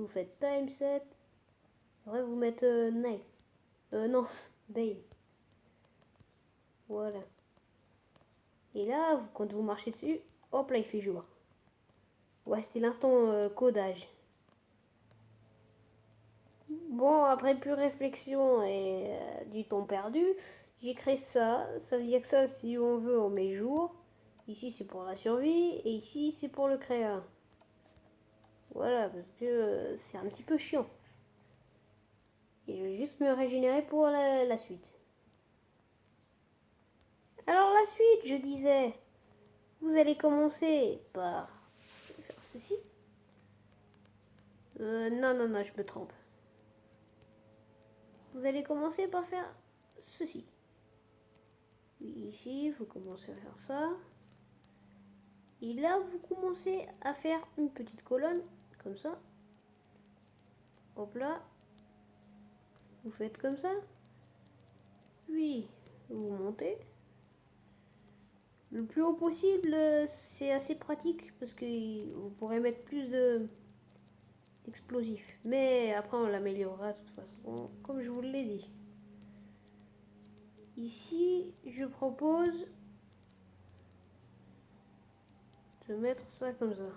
Vous faites time set. Faudrait vous mettre night. Non, day. Voilà. Et là, quand vous marchez dessus, hop là, il fait jour. Ouais, c'était l'instant codage. Bon, après plus réflexion et du temps perdu, j'ai créé ça. Ça veut dire que ça, si on veut, on met jour. Ici, c'est pour la survie. Et ici, c'est pour le créa. Voilà, parce que c'est un petit peu chiant. Et je vais juste me régénérer pour la suite. Alors la suite, je disais, vous allez commencer par faire ceci. Non, non, non, je me trompe. Vous allez commencer par faire ceci. Ici, vous commencez à faire ça. Et là, vous commencez à faire une petite colonne, comme ça. Hop là. Vous faites comme ça. Puis, vous montez. Le plus haut possible, c'est assez pratique parce que vous pourrez mettre plus d'explosifs. Mais après, on l'améliorera de toute façon, comme je vous l'ai dit. Ici, je propose de mettre ça comme ça.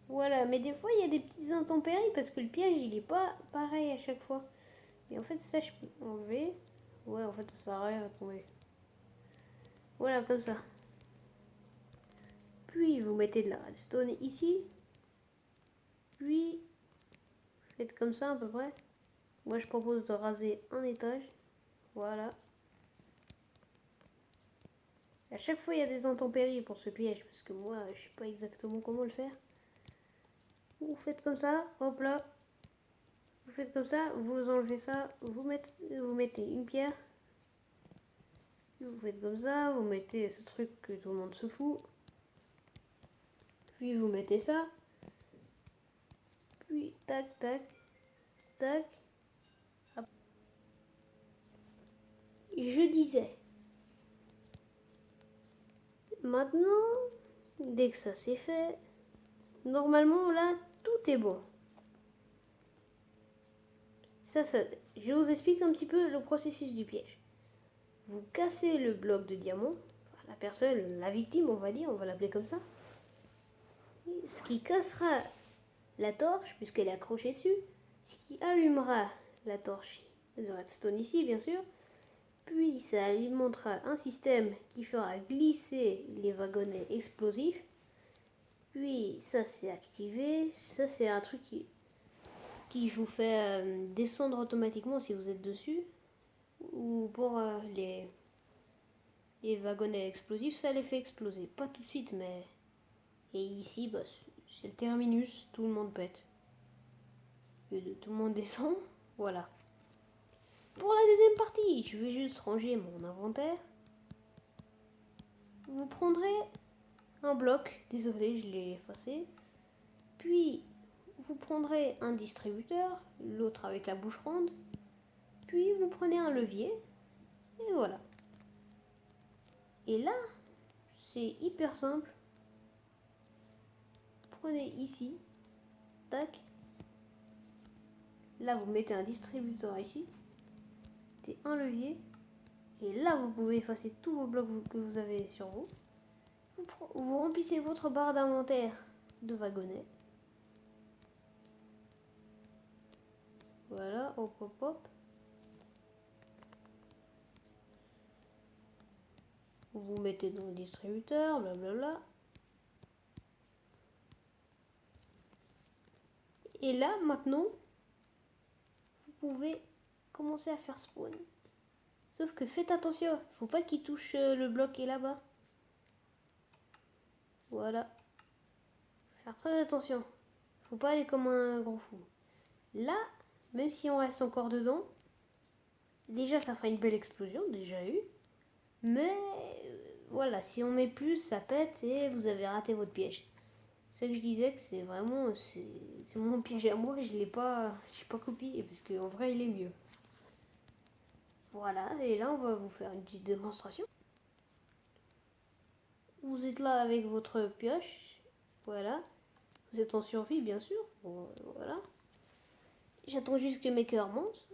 Voilà, mais des fois il y a des petites intempéries parce que le piège il est pas pareil à chaque fois. Et en fait ça je peux enlever. Ouais, en fait ça sert à rien à tomber. Voilà, comme ça. Puis vous mettez de la redstone ici. Puis faites comme ça à peu près. Moi je propose de raser un étage. Voilà. À chaque fois il y a des intempéries pour ce piège parce que moi je sais pas exactement comment le faire. Vous faites comme ça, hop là. Vous faites comme ça, vous enlevez ça, vous mettez une pierre. Vous faites comme ça, vous mettez ce truc que tout le monde se fout. Puis vous mettez ça. Puis tac, tac, tac. Hop. Je disais. Maintenant, dès que ça c'est fait, normalement là, tout est bon. Ça, je vous explique un petit peu le processus du piège. Vous cassez le bloc de diamant, enfin, la personne, la victime, on va dire, on va l'appeler comme ça. Ce qui cassera la torche, puisqu'elle est accrochée dessus, ce qui allumera la torche de redstone ici, bien sûr. Puis ça alimentera un système qui fera glisser les wagonnets explosifs. Puis ça c'est activé. Ça c'est un truc qui vous fait descendre automatiquement si vous êtes dessus. Ou pour les wagonnets explosifs, ça les fait exploser. Pas tout de suite, mais... Et ici, bah, c'est le terminus, tout le monde pète. Et tout le monde descend, voilà. Pour la deuxième partie, je vais juste ranger mon inventaire. Vous prendrez un bloc, désolé, je l'ai effacé. Puis, vous prendrez un distributeur, l'autre avec la bouche ronde. Puis, vous prenez un levier. Et voilà. Et là, c'est hyper simple. Prenez ici. Tac. Là, vous mettez un distributeur ici. Mettez un levier. Et là, vous pouvez effacer tous vos blocs que vous avez sur vous. Vous remplissez votre barre d'inventaire de wagonnets. Voilà, hop, hop, hop. Vous vous mettez dans le distributeur, blablabla. Et là, maintenant, vous pouvez commencer à faire spawn. Sauf que faites attention, faut pas qu'il touche le bloc qui est là-bas. Voilà. Faire très attention. Faut pas aller comme un gros fou. Là, même si on reste encore dedans, déjà ça fera une belle explosion, déjà eu. Mais voilà, si on met plus, ça pète et vous avez raté votre piège. C'est que je disais que c'est vraiment, c'est mon piège à moi, j'ai pas copié parce qu'en vrai il est mieux. Voilà, et là on va vous faire une petite démonstration. Vous êtes là avec votre pioche, voilà. Vous êtes en survie bien sûr, bon, voilà. J'attends juste que mes cœurs montent.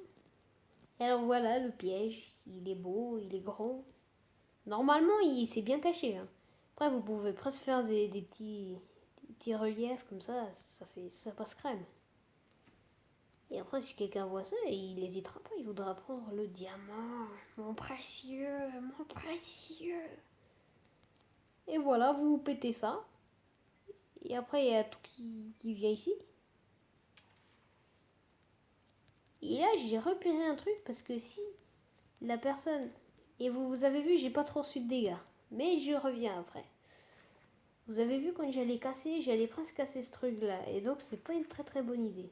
Et alors voilà le piège, il est beau, il est grand. Normalement il s'est bien caché, hein. Après vous pouvez presque faire des petits reliefs comme ça passe crème. Et après, si quelqu'un voit ça, il n'hésitera pas, il voudra prendre le diamant, mon précieux, mon précieux. Et voilà, vous pétez ça. Et après, il y a tout qui vient ici. Et là, j'ai repéré un truc parce que si la personne. Et vous avez vu, j'ai pas trop reçu de dégâts. Mais je reviens après. Vous avez vu quand j'allais presque casser ce truc-là. Et donc, c'est pas une très très bonne idée.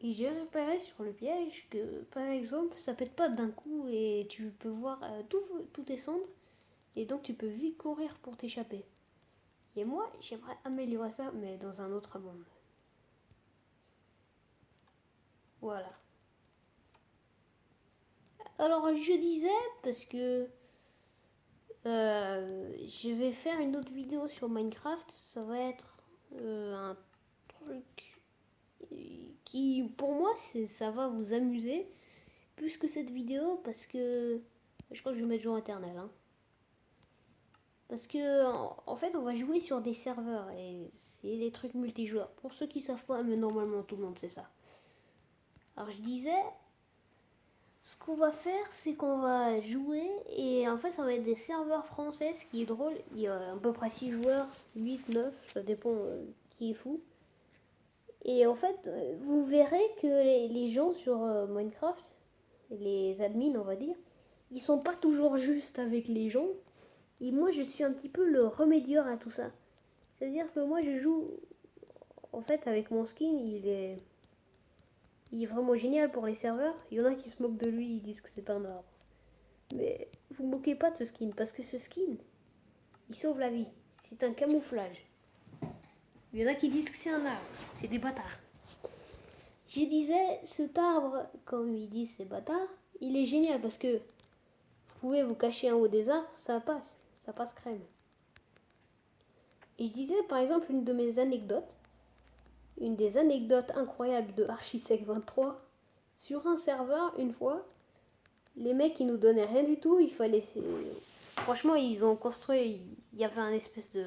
Et j'ai repéré sur le piège que, par exemple, ça pète pas d'un coup et tu peux voir tout descendre. Et donc, tu peux vite courir pour t'échapper. Et moi, j'aimerais améliorer ça, mais dans un autre monde. Voilà. Alors, je disais, parce que je vais faire une autre vidéo sur Minecraft. Ça va être un truc qui, pour moi, ça va vous amuser plus que cette vidéo, parce que je crois que je vais mettre jour éternel. Hein. Parce que, en fait, on va jouer sur des serveurs et c'est des trucs multijoueurs. Pour ceux qui savent pas, mais normalement tout le monde sait ça. Alors, je disais, ce qu'on va faire, c'est qu'on va jouer et en fait, ça va être des serveurs français. Ce qui est drôle, il y a à peu près 6 joueurs, 8, 9, ça dépend qui est fou. Et en fait, vous verrez que les gens sur Minecraft, les admins, on va dire, ils sont pas toujours justes avec les gens. Et moi, je suis un petit peu le remédieur à tout ça. C'est-à-dire que moi, je joue, en fait, avec mon skin, il est vraiment génial pour les serveurs. Il y en a qui se moquent de lui, ils disent que c'est un arbre. Mais vous moquez pas de ce skin, parce que ce skin, il sauve la vie. C'est un camouflage. Il y en a qui disent que c'est un arbre. C'est des bâtards. Je disais, cet arbre, comme ils disent ces bâtards, il est génial parce que vous pouvez vous cacher en haut des arbres, ça passe crème. Et je disais, par exemple, une des anecdotes incroyables de Archisec23, sur un serveur, une fois, les mecs, ils nous donnaient rien du tout, il fallait... Franchement, ils ont construit, il y avait un espèce de...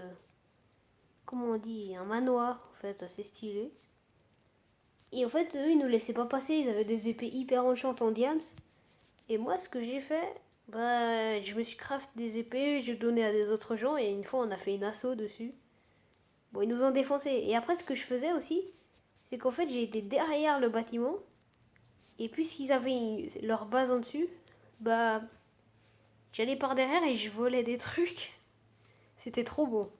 Comment on dit? Un manoir, en fait, assez stylé. Et en fait, eux, ils nous laissaient pas passer, ils avaient des épées hyper enchantes en diams. Et moi, ce que j'ai fait, bah, je me suis craft des épées, j'ai donné à des autres gens, et une fois, on a fait une assaut dessus. Bon, ils nous ont défoncé. Et après, ce que je faisais aussi, c'est qu'en fait, j'ai été derrière le bâtiment, et puisqu'ils avaient leur base en dessus, bah, j'allais par derrière et je volais des trucs. C'était trop beau.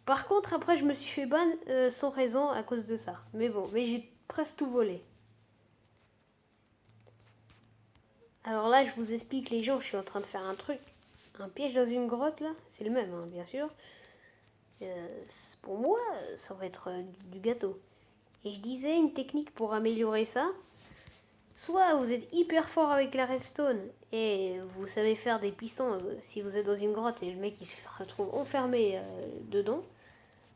Par contre, après, je me suis fait ban sans raison à cause de ça. Mais bon, mais j'ai presque tout volé. Alors là, je vous explique les gens, je suis en train de faire un truc. Un piège dans une grotte, là. C'est le même, hein, bien sûr. Pour moi, ça va être du gâteau. Et je disais une technique pour améliorer ça. Soit vous êtes hyper fort avec la redstone et vous savez faire des pistons si vous êtes dans une grotte et le mec il se retrouve enfermé dedans.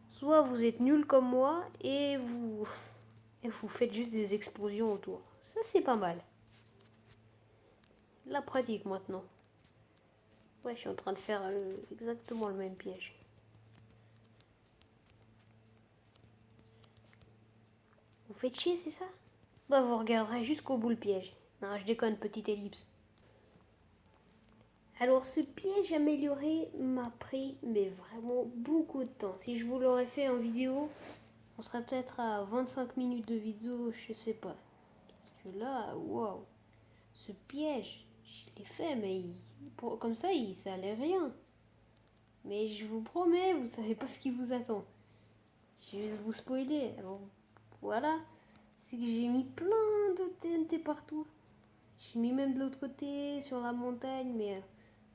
Soit vous êtes nul comme moi et vous faites juste des explosions autour. Ça c'est pas mal. La pratique maintenant. Ouais, je suis en train de faire exactement le même piège. Vous faites chier, c'est ça? Bah vous regarderez jusqu'au bout le piège. Non, je déconne, petite ellipse. Alors ce piège amélioré m'a pris mais vraiment beaucoup de temps. Si je vous l'aurais fait en vidéo, on serait peut-être à 25 minutes de vidéo, je sais pas. Parce que là, waouh, ce piège, je l'ai fait, mais comme ça, ça allait rien. Mais je vous promets, vous savez pas ce qui vous attend. Je vais vous spoiler. Alors voilà, c'est que j'ai mis plein de TNT partout. J'ai mis même de l'autre côté, sur la montagne, mais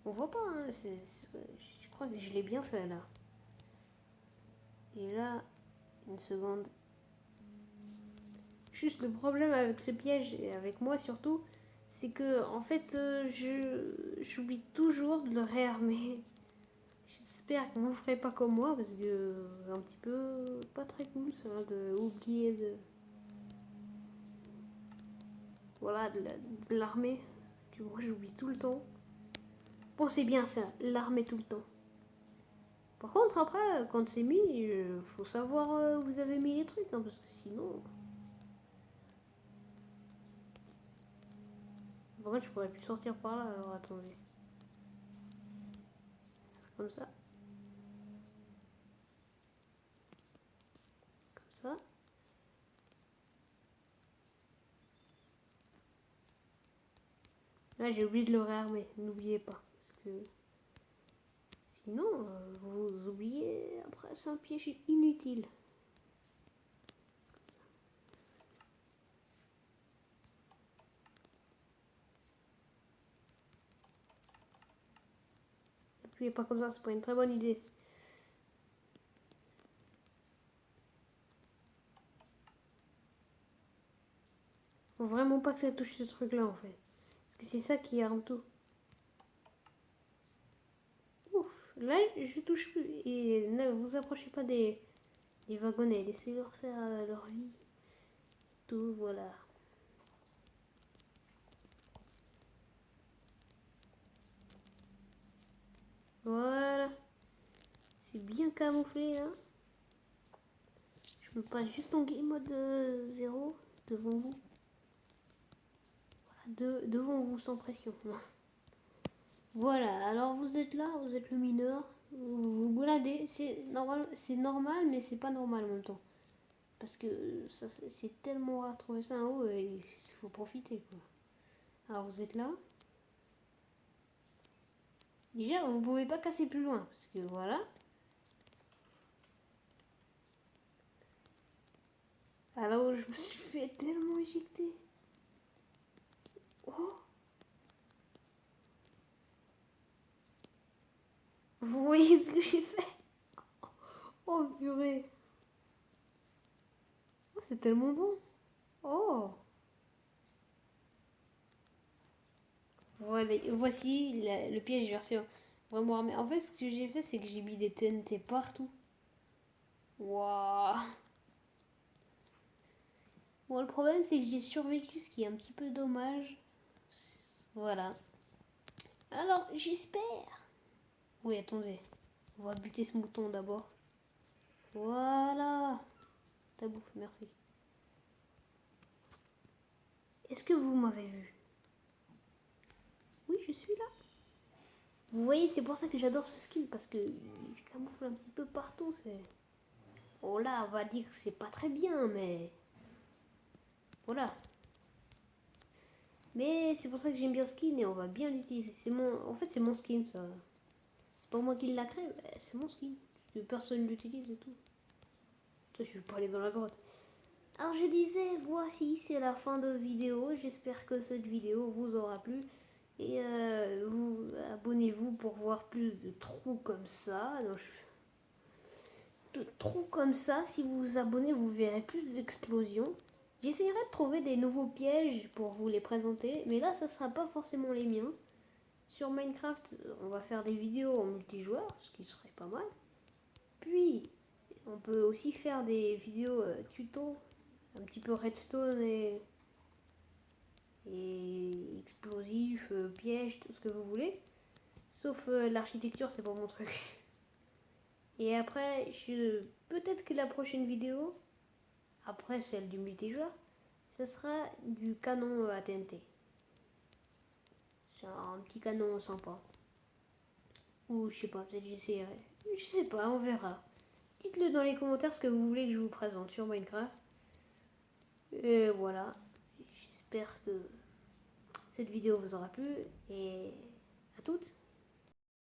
on voit pas. Hein, je crois que je l'ai bien fait là. Et là, une seconde. Juste le problème avec ce piège, et avec moi surtout, c'est que en fait, j'oublie toujours de le réarmer. J'espère que vous ne ferez pas comme moi, parce que c'est un petit peu pas très cool ça, de oublier de... Voilà, de l'armer. Parce que moi j'oublie tout le temps. Pensez bien ça, l'armer tout le temps. Par contre, après, quand c'est mis, faut savoir où vous avez mis les trucs, hein, parce que sinon... En fait, je pourrais plus sortir par là, alors attendez. Comme ça. Comme ça. Là, j'ai oublié de le réarmer, n'oubliez pas. Parce que sinon, vous oubliez, après, c'est un piège inutile. Appuyez pas comme ça, c'est pas une très bonne idée. Faut vraiment pas que ça touche ce truc-là, en fait. Parce que c'est ça qui arme tout. Ouf, là, je touche plus. Et ne vous approchez pas des wagonnets. Laissez leur faire leur vie. Tout, voilà. Voilà. C'est bien camouflé, là. Je me passe juste en game mode 0 devant vous. Voilà, devant vous, sans pression. Voilà, alors vous êtes là, vous êtes le mineur. Vous bouladez. C'est normal, mais c'est pas normal en même temps. Parce que c'est tellement rare de trouver ça en haut et il faut profiter, quoi. Alors vous êtes là. Déjà, vous pouvez pas casser plus loin. Parce que voilà. Alors je me suis fait tellement éjecter. Oh, vous voyez ce que j'ai fait? Oh purée. Oh, c'est tellement bon. Oh. Voilà, voici le piège version vraiment armé. En fait, ce que j'ai fait, c'est que j'ai mis des TNT partout. Waouh. Bon, le problème, c'est que j'ai survécu, ce qui est un petit peu dommage. Voilà. Alors, j'espère. Oui, attendez. On va buter ce mouton d'abord. Voilà. Ta bouffe, merci. Est-ce que vous m'avez vu? Oui, je suis là. Vous voyez, c'est pour ça que j'adore ce skin, parce que il se camoufle un petit peu partout. Oh là, on va dire que c'est pas très bien, mais... Voilà. Mais c'est pour ça que j'aime bien skin et on va bien l'utiliser. En fait, c'est mon skin, ça. C'est pas moi qui l'a créé, c'est mon skin. Parce que personne l'utilise et tout. Toi, je vais pas aller dans la grotte. Alors je disais, voici, c'est la fin de vidéo. J'espère que cette vidéo vous aura plu. Et vous abonnez-vous pour voir plus de trous comme ça. De trous comme ça, si vous vous abonnez, vous verrez plus d'explosions. J'essaierai de trouver des nouveaux pièges pour vous les présenter. Mais là, ça ne sera pas forcément les miens. Sur Minecraft, on va faire des vidéos en multijoueur, ce qui serait pas mal. Puis, on peut aussi faire des vidéos tuto, un petit peu redstone et explosifs, pièges, tout ce que vous voulez. Sauf l'architecture, c'est pas mon truc. Et après, peut-être que la prochaine vidéo, après celle du multijoueur, ce sera du canon à TNT. C'est un petit canon sympa. Ou je sais pas, peut-être j'essaierai. Je sais pas, on verra. Dites-le dans les commentaires ce que vous voulez que je vous présente sur Minecraft. Et voilà. J'espère que cette vidéo vous aura plu. Et à toutes.